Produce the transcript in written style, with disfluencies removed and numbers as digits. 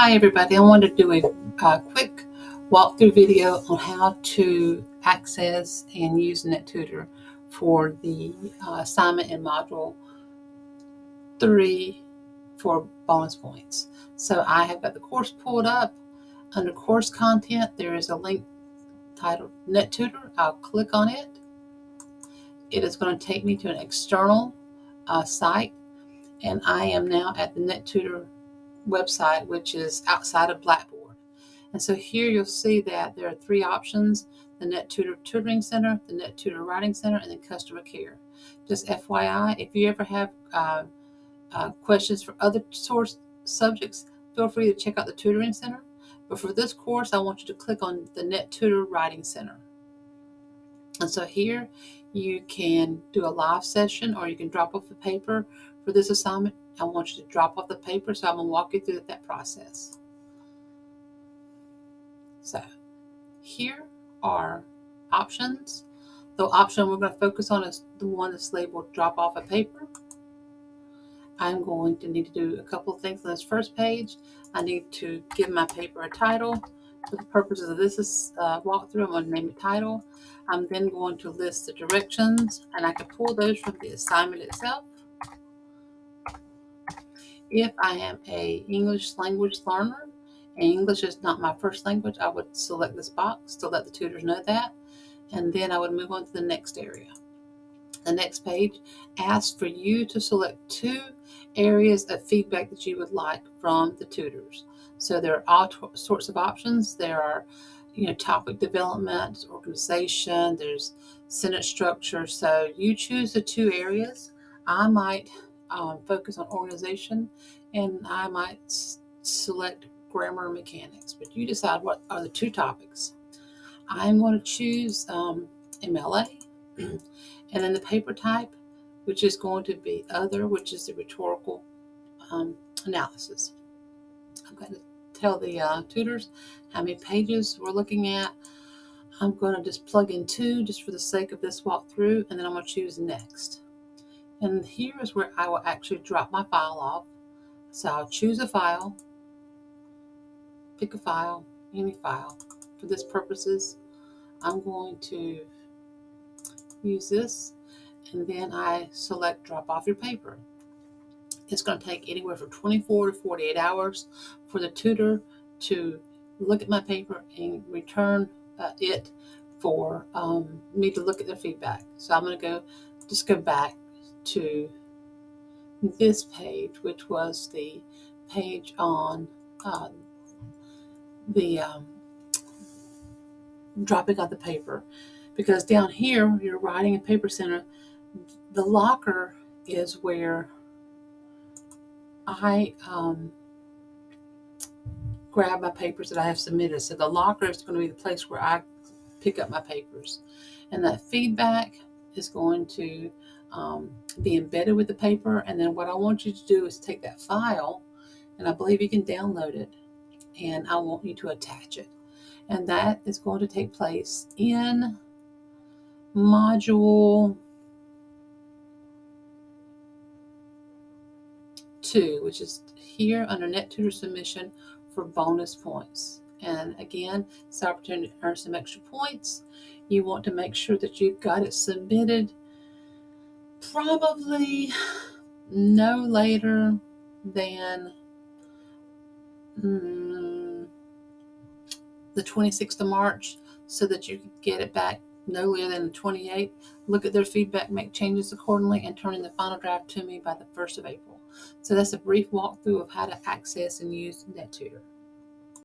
Hi everybody, I wanted to do a quick walkthrough video on how to access and use NetTutor for the assignment in Module 3 for bonus points. So I have got the course pulled up. Under course content there is a link titled NetTutor. I'll click on it. It is going to take me to an external site, and I am now at the NetTutor website, which is outside of Blackboard. And so here you'll see that there are three options: the NetTutor Tutoring Center, the NetTutor Writing Center, and then Customer Care. Just FYI, if you ever have questions for other source subjects, feel free to check out the Tutoring Center. But for this course, I want you to click on the NetTutor Writing Center. And so here you can do a live session, or you can drop off the paper. For this assignment, I want you to drop off the paper, so I'm going to walk you through that process. So here are options. The option we're going to focus on is the one that's labeled drop off a paper. I'm going to need to do a couple of things on this first page. I need to give my paper a title. For the purposes of this walkthrough, I'm going to name it title. I'm then going to list the directions, and I can pull those from the assignment itself. If I am an English language learner and English is not my first language, I would select this box to let the tutors know that, and then I would move on to the next area. The next page asks for you to select 2 areas of feedback that you would like from the tutors. So there are all sorts of options. There are, topic development, organization, there's sentence structure. So you choose the 2 areas. I might focus on organization, and I might select grammar mechanics, but you decide what are the 2 topics. I'm going to choose MLA, and then the paper type, which is going to be other, which is the rhetorical analysis. I'm going to tell the tutors how many pages we're looking at. I'm going to just plug in 2 just for the sake of this walkthrough, and then I'm going to choose next. And here is where I will actually drop my file off. So I'll choose a file, pick a file, any file. For this purposes, I'm going to use this, and then I select drop off your paper. It's going to take anywhere from 24 to 48 hours for the tutor to look at my paper and return it for me to look at their feedback. So I'm going to just go back to this page, which was the page on the dropping off the paper, because down here you're writing a paper center. The locker is where I grab my papers that I have submitted. So the locker is going to be the place where I pick up my papers, and that feedback is going to be embedded with the paper. And then what I want you to do is take that file, and I believe you can download it, and I want you to attach it. And that is going to take place in Module 2, which is here under NetTutor Submission for bonus points. And again, it's an opportunity to earn some extra points. You want to make sure that you've got it submitted probably no later than the 26th of March, so that you can get it back no later than the 28th. Look at their feedback, make changes accordingly, and turn in the final draft to me by the 1st of April. So that's a brief walkthrough of how to access and use NetTutor.